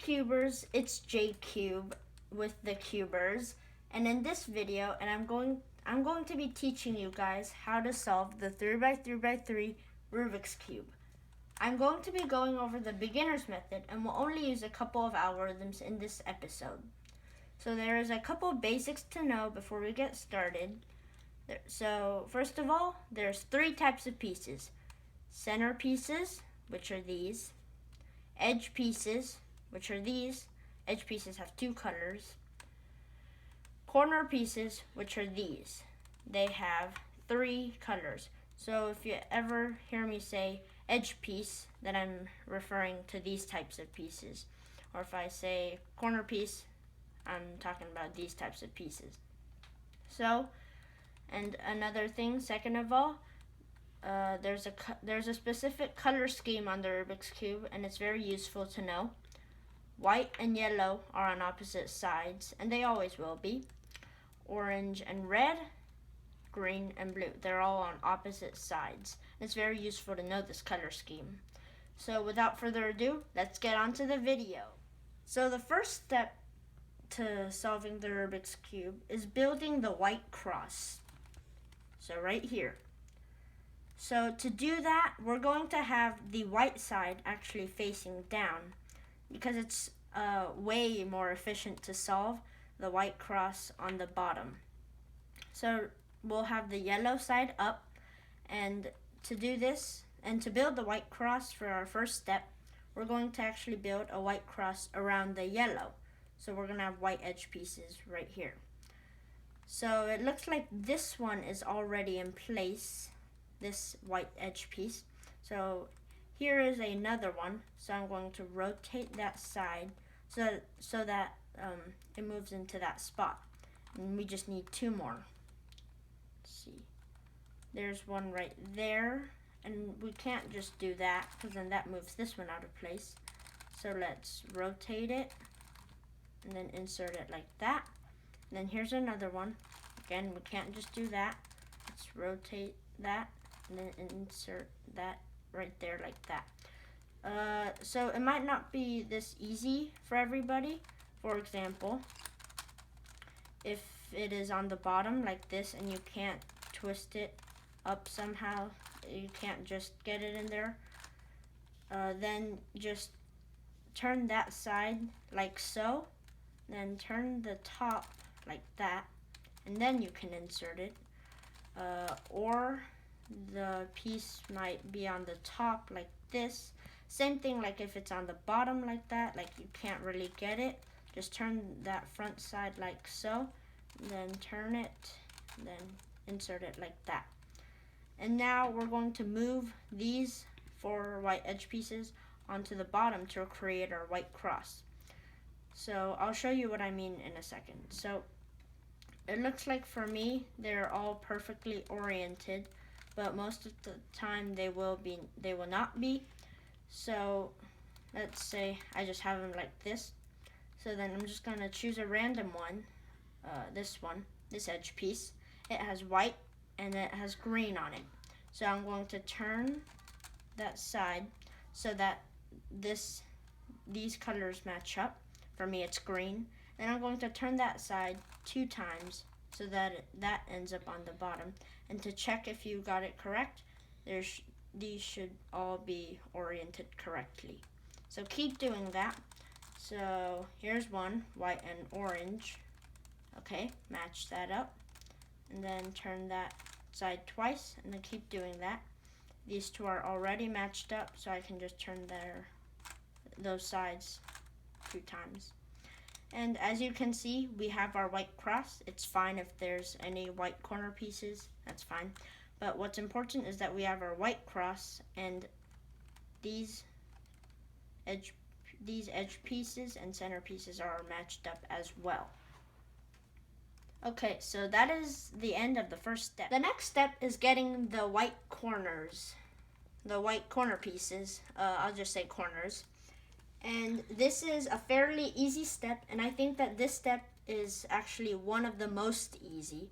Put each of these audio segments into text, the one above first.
cubers, it's J Cube with the cubers, and in this video, I'm going to be teaching you guys how to solve the 3x3x3 Rubik's Cube. I'm going to be going over the beginner's method and will only use a couple of algorithms in this episode. So there is a couple of basics to know before we get started. So first of all, there's three types of pieces. Center pieces, which are these. Edge pieces, which are these. Edge pieces have two colors. Corner pieces, which are these. They have three colors. So if you ever hear me say edge piece, then I'm referring to these types of pieces. Or if I say corner piece, I'm talking about these types of pieces. So, and another thing, second of all, there's a specific color scheme on the Rubik's Cube, and it's very useful to know. White and yellow are on opposite sides, and they always will be. Orange and red, green and blue, they're all on opposite sides. It's very useful to know this color scheme. So without further ado, let's get on to the video. So the first step to solving the Rubik's Cube is building the white cross. So right here. So to do that, we're going to have the white side actually facing down because it's way more efficient to solve the white cross on the bottom. So we'll have the yellow side up, and to do this and to build the white cross for our first step, we're going to actually build a white cross around the yellow. So we're going to have white edge pieces right here. So it looks like this one is already in place, this white edge piece. So here is another one. So I'm going to rotate that side so that it moves into that spot. And we just need two more. Let's see. There's one right there. And we can't just do that because then that moves this one out of place. So let's rotate it and then insert it like that. And then here's another one. Again, we can't just do that. Let's rotate that and then insert that right there like that. So it might not be this easy for everybody. For example, if it is on the bottom like this and you can't twist it up somehow, you can't just get it in there, then just turn that side like so, then turn the top like that, and then you can insert it. Or the piece might be on the top like this. Same thing like if it's on the bottom like that, like you can't really get it. Just turn that front side like so, then turn it, then insert it like that. And now we're going to move these four white edge pieces onto the bottom to create our white cross. So I'll show you what I mean in a second. So it looks like for me they're all perfectly oriented, but most of the time they will not be. So let's say I just have them like this. So then I'm just gonna choose a random one, this edge piece. It has white and it has green on it. So I'm going to turn that side so that these colors match up. For me it's green. And I'm going to turn that side 2 times so that that ends up on the bottom. And to check if you got it correct, these should all be oriented correctly. So keep doing that. So here's one, white and orange. Okay, match that up. And then turn that side twice and then keep doing that. These two are already matched up, so I can just turn those sides 2 times. And as you can see, we have our white cross. It's fine if there's any white corner pieces, that's fine. But what's important is that we have our white cross and these edge pieces and center pieces are matched up as well. Okay, so that is the end of the first step. The next step is getting the white corners, the white corner pieces. I'll just say corners. And this is a fairly easy step, and I think that this step is actually one of the most easy.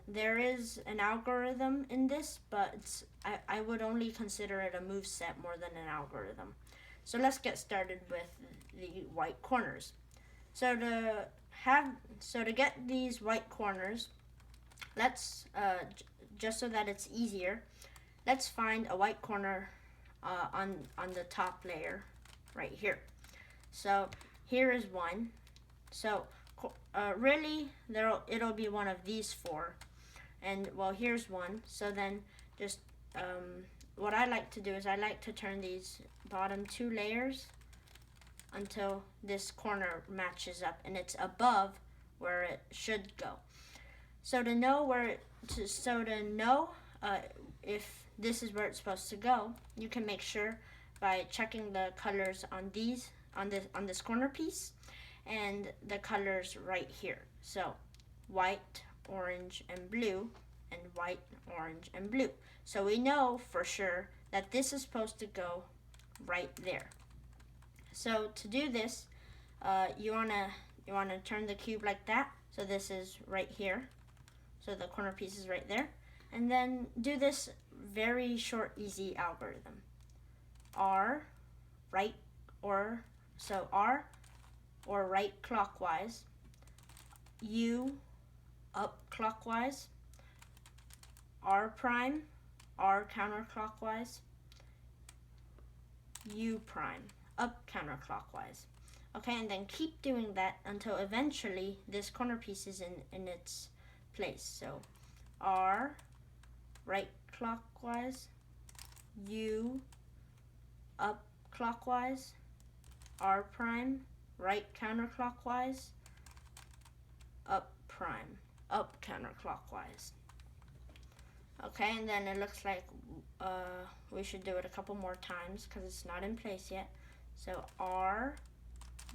There is an algorithm in this, but I would only consider it a move set more than an algorithm. So let's get started with the white corners. So to get these white corners, let's just so that it's easier, let's find a white corner on the top layer right here. So here is one. So really it'll be one of these four, and well, here's one. So then just what I like to do is I like to turn these bottom two layers until this corner matches up and it's above where it should go. So to know if this is where it's supposed to go, you can make sure by checking the colors on this corner piece and the colors right here. So white, orange, and blue, and white, orange, and blue. So we know for sure that this is supposed to go right there. So to do this, you wanna turn the cube like that. So this is right here. So the corner piece is right there. And then do this very short, easy algorithm. R or right clockwise, U up clockwise, R prime, R counterclockwise, U prime, up counterclockwise. Okay, and then keep doing that until eventually this corner piece is in its place. So R right clockwise, U up clockwise, R prime right counterclockwise, up prime up counterclockwise. Okay, and then it looks like we should do it a couple more times because it's not in place yet. So R,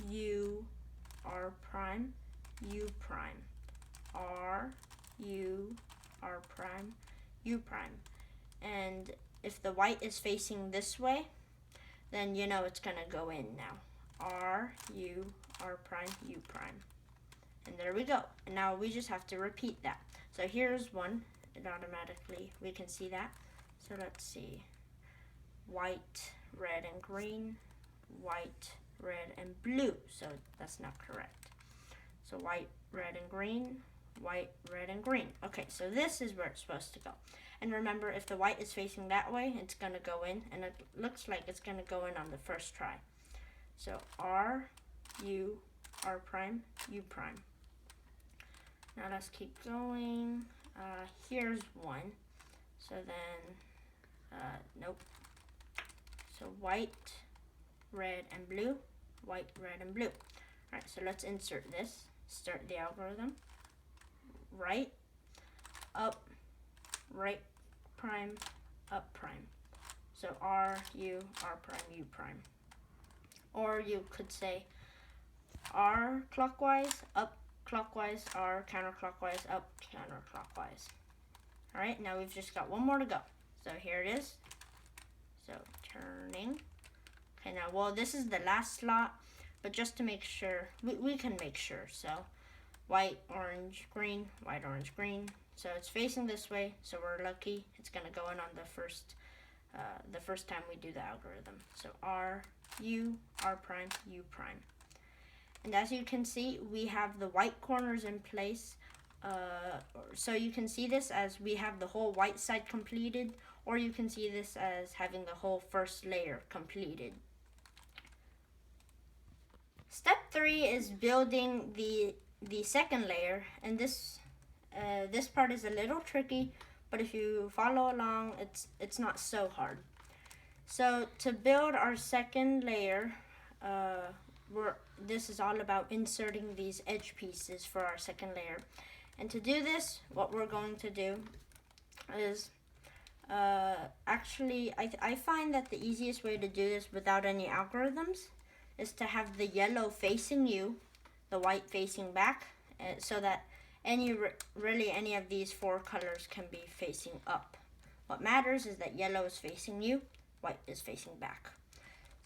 U, R prime, U prime, R, U, R prime, U prime. And if the white is facing this way, then you know it's gonna go in now. R, U, R prime, U prime. And there we go. And now we just have to repeat that. So here's one. It automatically, we can see that. So let's see. White, red, and green. White, red, and blue. So that's not correct. So white, red, and green. White, red, and green. Okay, so this is where it's supposed to go. And remember, if the white is facing that way, it's going to go in. And it looks like it's going to go in on the first try. So R, U, R prime, U prime. Now let's keep going. Here's one. So then, nope. So white, red, and blue. White, red, and blue. Alright, so let's insert this. Start the algorithm. Right, up, right prime, up prime. So R, U, R prime, U prime. Or you could say R clockwise, up clockwise, R counterclockwise, up counterclockwise. All right, now we've just got one more to go. So here it is. So turning. Okay, now, well, this is the last slot, but just to make sure, we can make sure. So white, orange, green, white, orange, green. So it's facing this way, so we're lucky. It's gonna go in on the first time we do the algorithm. So R, U, R prime, U prime. And as you can see, we have the white corners in place. So you can see this as we have the whole white side completed, or you can see this as having the whole first layer completed. Step 3 is building the second layer, and this part is a little tricky, but if you follow along, it's not so hard. So to build our second layer, this is all about inserting these edge pieces for our second layer. And to do this, what we're going to do is actually, I find that the easiest way to do this without any algorithms is to have the yellow facing you, the white facing back, so that really any of these four colors can be facing up. What matters is that yellow is facing you, white is facing back.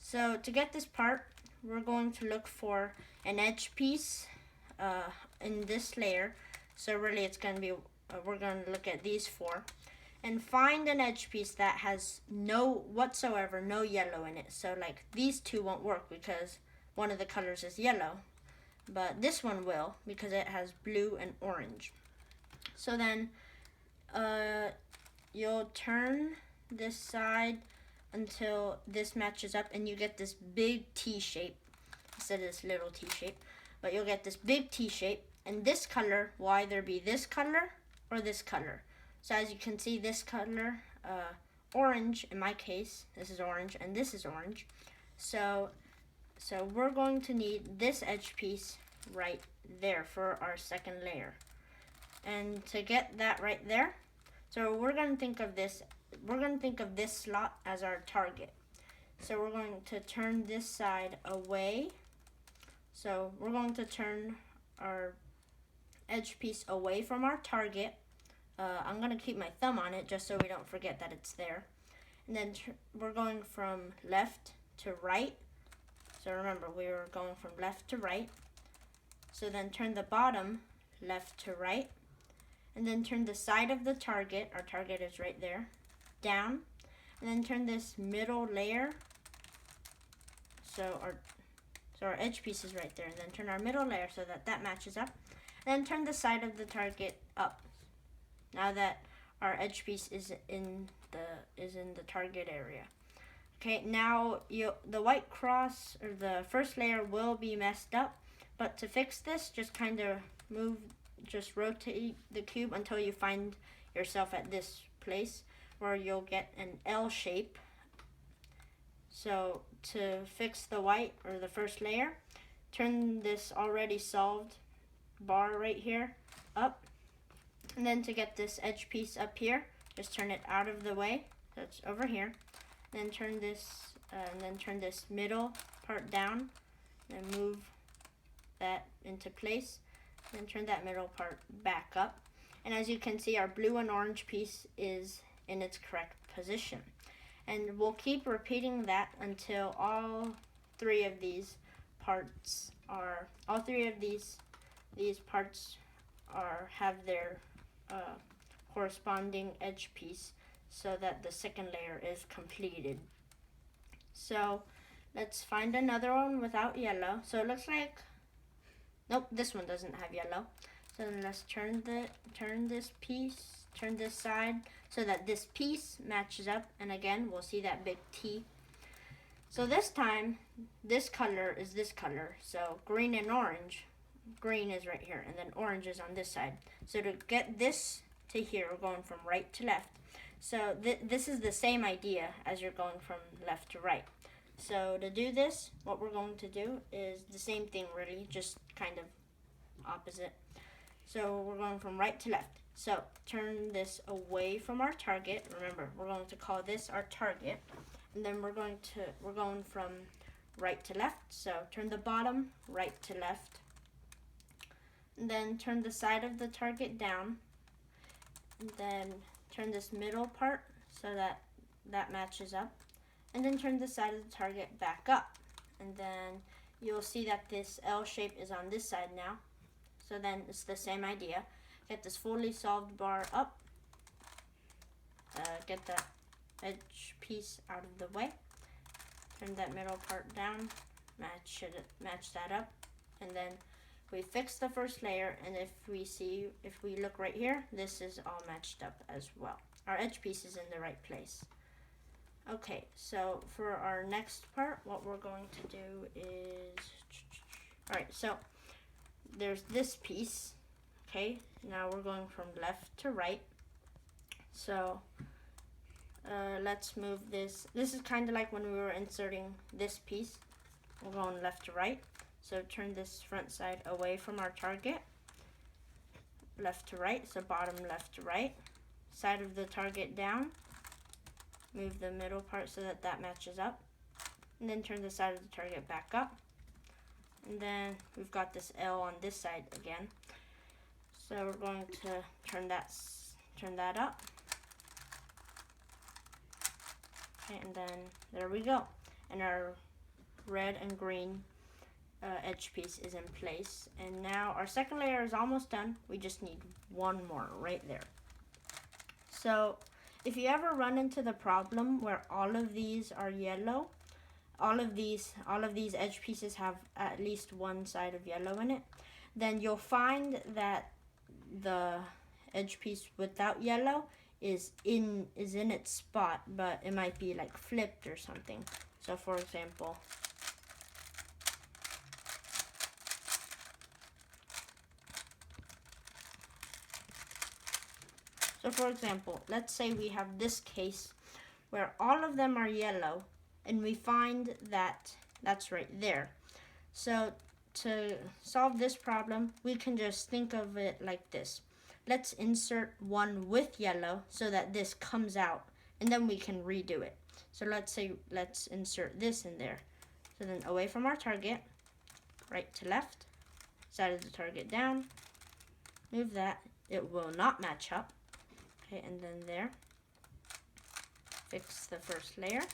So to get this part, we're going to look for an edge piece in this layer. So really it's going to be, we're going to look at these four. and find an edge piece that has no yellow in it. So like these two won't work because one of the colors is yellow, but this one will because it has blue and orange. So then you'll turn this side until this matches up and you get this big T shape instead of this little T shape, but you'll get this big T shape, and this color will either be this color or this color. So as you can see, this color, orange in my case, this is orange and this is orange. So we're going to need this edge piece right there for our second layer. And to get that right there, so we're going to think of this slot as our target. So we're going to turn this side away. So we're going to turn our edge piece away from our target. I'm going to keep my thumb on it just so we don't forget that it's there. And then we're going from left to right. So remember, we were going from left to right. So then turn the bottom left to right. And then turn the side of the target, our target is right there, down. And then turn this middle layer. So our edge piece is right there. And then turn our middle layer so that matches up. And then turn the side of the target up. Now that our edge piece is in the target area. Okay, now the white cross or the first layer will be messed up, but to fix this, just kind of rotate the cube until you find yourself at this place where you'll get an L shape. So to fix the white or the first layer, turn this already solved bar right here up. And then to get this edge piece up here, just turn it out of the way. So it's over here. Then turn this middle part down and move that into place. Then turn that middle part back up. And as you can see, our blue and orange piece is in its correct position. And we'll keep repeating that until all three of these parts have their corresponding edge piece so that the second layer is completed. So let's find another one without yellow. So it looks like, nope, this one doesn't have yellow. So then let's turn this side so that this piece matches up, and again we'll see that big T. So this time this color is this color, so green and orange. Green is right here and then orange is on this side. So to get this to here, we're going from right to left. So this is the same idea as you're going from left to right. So to do this, what we're going to do is the same thing really, just kind of opposite. So we're going from right to left. So turn this away from our target. Remember, we're going to call this our target. And then we're going from right to left. So turn the bottom right to left. And then turn the side of the target down. And then turn this middle part so that matches up. And then turn the side of the target back up. And then you'll see that this L shape is on this side now. So then it's the same idea. Get this fully solved bar up. Get that edge piece out of the way. Turn that middle part down. Match that up. And then we fix the first layer, and if we look right here, this is all matched up as well. Our edge piece is in the right place. Okay, so for our next part, what we're going to do is, alright, so there's this piece, okay? Now we're going from left to right. So let's move this. This is kind of like when we were inserting this piece. We're going left to right. So turn this front side away from our target. Left to right, so bottom left to right. Side of the target down. Move the middle part so that matches up. And then turn the side of the target back up. And then we've got this L on this side again. So we're going to turn that up. Okay, and then there we go. And our red and green edge piece is in place. And now our second layer is almost done. We just need one more right there. So if you ever run into the problem where all of these are yellow, all of these edge pieces have at least one side of yellow in it, then you'll find that the edge piece without yellow is in its spot, but it might be like flipped or something. So for example, let's say we have this case where all of them are yellow, and we find that that's right there. So to solve this problem, we can just think of it like this. Let's insert one with yellow so that this comes out, and then we can redo it. So let's insert this in there. So then away from our target, right to left, side of the target down, move that. It will not match up. Okay, and then there. Fix the first layer.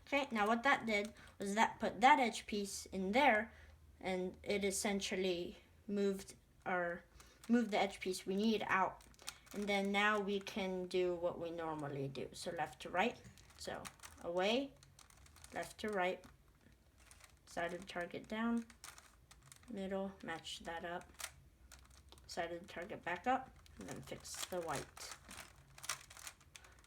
Okay, now what that did was that put that edge piece in there, and it essentially moved the edge piece we need out. And then now we can do what we normally do. So left to right. So away, left to right, side of the target down, middle, match that up, side of the target back up, and then fix the white.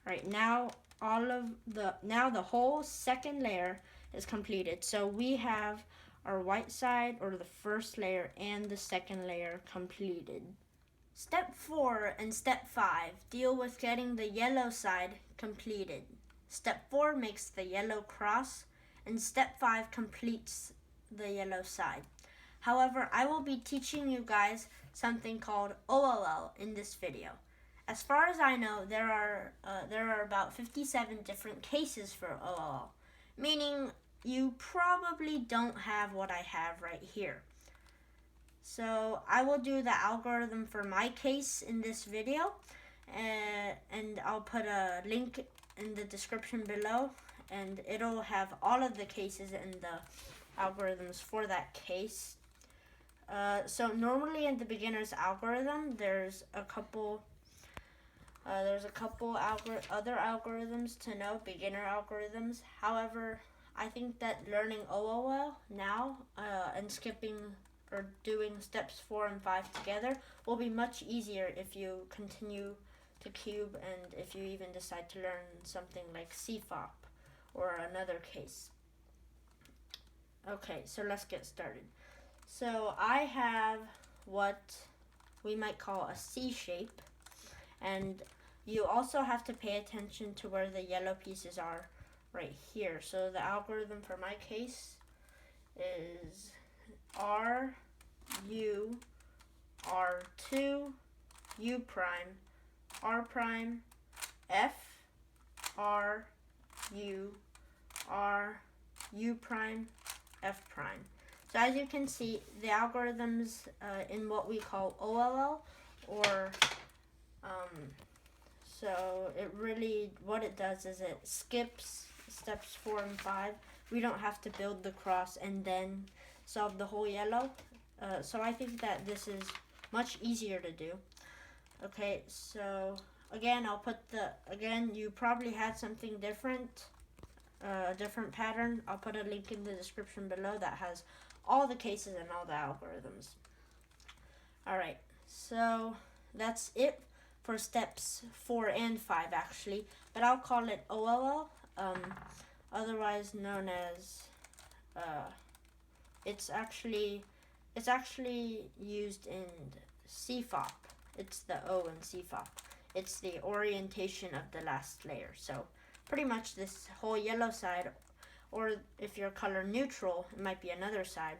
All right, now the whole second layer is completed. So we have our white side, or the first layer, and the second layer completed. Step 4 and step 5 deal with getting the yellow side completed. Step 4 makes the yellow cross, and step 5 completes the yellow side. However, I will be teaching you guys something called OLL in this video. As far as I know, there are about 57 different cases for OLL, meaning you probably don't have what I have right here. So I will do the algorithm for my case in this video, and I'll put a link in the description below, and it'll have all of the cases and the algorithms for that case. So normally in the beginner's algorithm, there's a couple other algorithms to know, beginner algorithms. However, I think that learning OLL now and skipping or doing steps 4 and 5 together will be much easier if you continue to cube, and if you even decide to learn something like CFOP or another case. Okay, so let's get started. So I have what we might call a C shape, and you also have to pay attention to where the yellow pieces are right here. So the algorithm for my case is R, U, R2, U prime, R prime, F, R, U, R, U prime, F prime. So as you can see, the algorithms in what we call OLL, or so it really, what it does is it skips steps 4 and 5. We don't have to build the cross and then solve the whole yellow. So I think that this is much easier to do. Okay, so again, you probably had something different, a different pattern. I'll put a link in the description below that has all the cases and all the algorithms. All right, so that's it for steps 4 and 5 actually, but I'll call it OLL, otherwise known as, it's actually used in CFOP. It's the O in CFOP. It's the orientation of the last layer. So pretty much this whole yellow side, or if you're color neutral, it might be another side,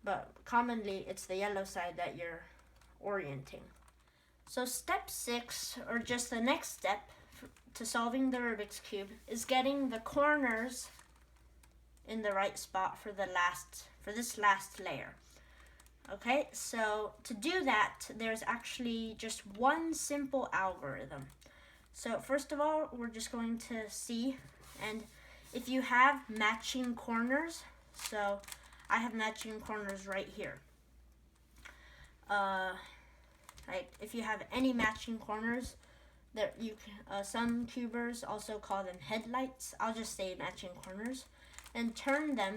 but commonly it's the yellow side that you're orienting. So step 6, or just the next step to solving the Rubik's Cube, is getting the corners in the right spot for this last layer. Okay, so to do that, there's actually just one simple algorithm. So first of all, we're just going to see, and if you have matching corners, so I have matching corners right here. Like if you have any matching corners, some cubers also call them headlights. I'll just say matching corners. And turn them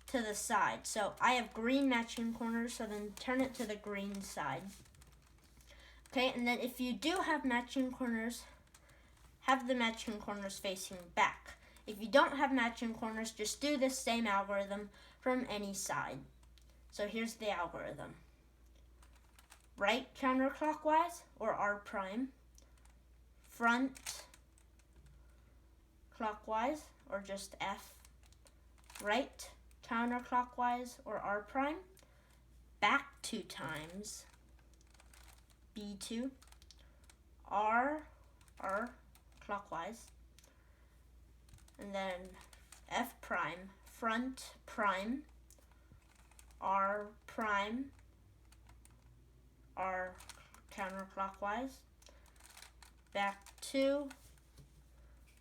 to the side. So I have green matching corners, so then turn it to the green side. Okay, and then if you do have matching corners, have the matching corners facing back. If you don't have matching corners, just do the same algorithm from any side. So here's the algorithm. Right counterclockwise, or R prime. Front clockwise, or just F. Right counterclockwise, or R prime. Back 2 times. B2. R clockwise. And then F prime, front prime, R prime, R counterclockwise, back 2,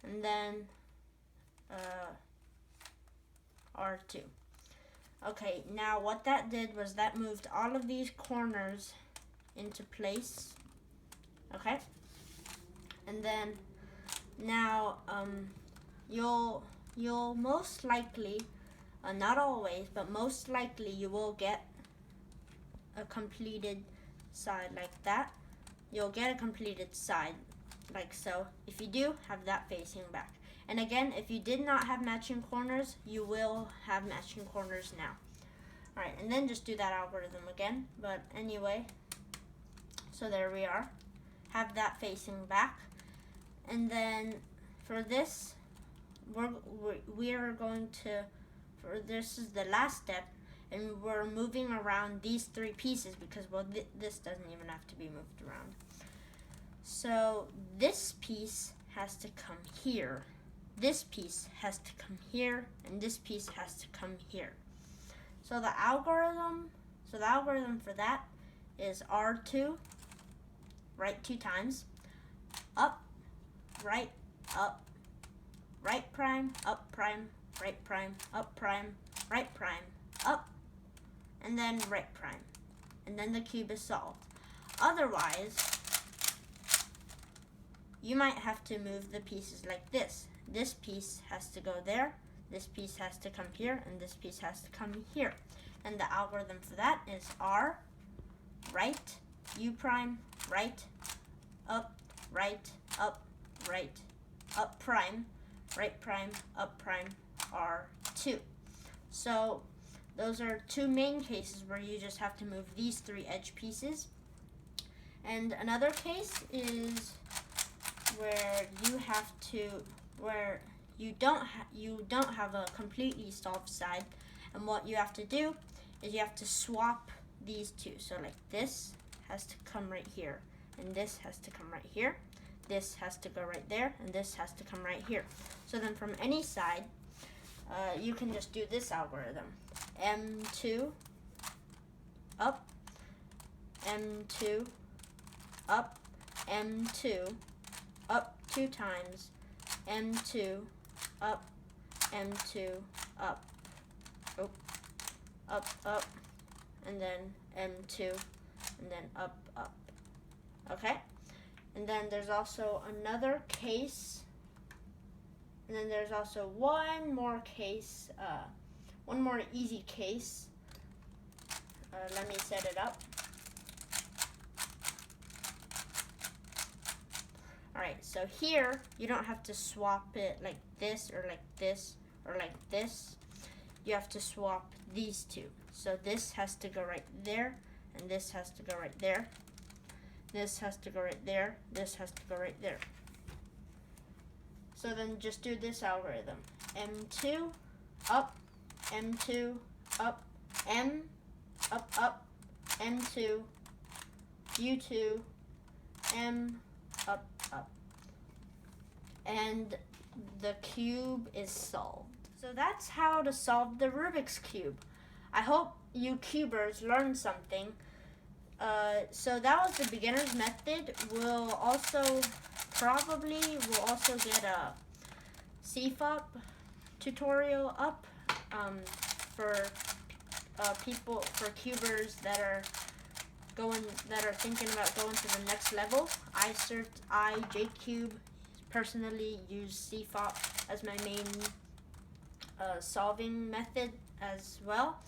and then R2. Okay, now what that did was that moved all of these corners into place. Okay, and then now you'll most likely, not always, but most likely you will get a completed side like that. You'll get a completed side like so. If you do, have that facing back. And again, if you did not have matching corners, you will have matching corners now. Alright, and then just do that algorithm again. But anyway, so there we are. Have that facing back. And then for this, we are going to, this is the last step, and we're moving around these 3 pieces because, well, this doesn't even have to be moved around. So this piece has to come here. This piece has to come here, and this piece has to come here. So the algorithm for that is R2, right 2 times, up, right prime, up prime, right prime, up prime, right prime, up, and then right prime. And then the cube is solved. Otherwise, you might have to move the pieces like this. This piece has to go there, this piece has to come here, and this piece has to come here. And the algorithm for that is R, right, U prime, right, up, up prime, right prime, up prime, R2. So those are 2 main cases where you just have to move these 3 edge pieces. And another case is where you don't have a completely solved side, and what you have to do is you have to swap these 2. So like this has to come right here, and this has to come right here. This has to go right there, and this has to come right here. So then from any side, you can just do this algorithm. M2, up, M2, up, M2, up 2 times, M2, up, M2, up, up, and then M2, and then up. Okay? And then there's also another case, and then there's also one more case, one more easy case. Let me set it up. Alright, so here, you don't have to swap it like this, or like this, or like this. You have to swap these 2. So this has to go right there, and this has to go right there. This has to go right there, this has to go right there. So then just do this algorithm. M2, up, M2, up, M, up, M2, U2, M, up. And the cube is solved. So that's how to solve the Rubik's Cube. I hope you cubers learned something. So that was the beginner's method. We'll also get a CFOP tutorial up for cubers that are that are thinking about going to the next level, I J-Cube, personally use CFOP as my main solving method as well.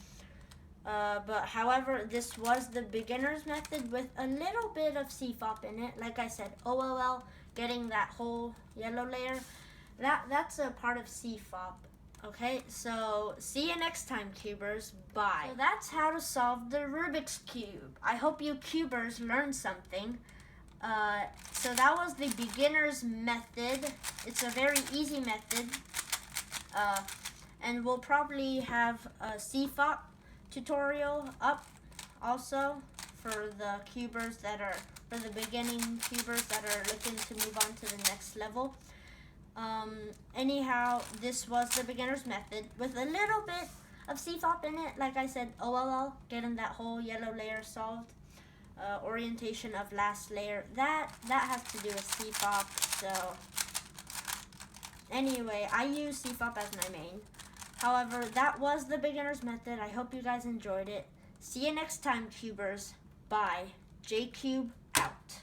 But however, this was the beginner's method with a little bit of CFOP in it. Like I said, OLL, getting that whole yellow layer, that's a part of CFOP. Okay, so see you next time, cubers. Bye. So that's how to solve the Rubik's Cube. I hope you cubers learned something. So that was the beginner's method. It's a very easy method. And we'll probably have a CFOP tutorial up also for the cubers for the beginning cubers that are looking to move on to the next level. Anyhow, this was the beginner's method with a little bit of CFOP in it. Like I said, OLL, getting that whole yellow layer solved. Orientation of last layer, that has to do with CFOP. So anyway, I use CFOP as my main. However, that was the beginner's method. I hope you guys enjoyed it. See you next time, cubers. Bye. J-Cube out.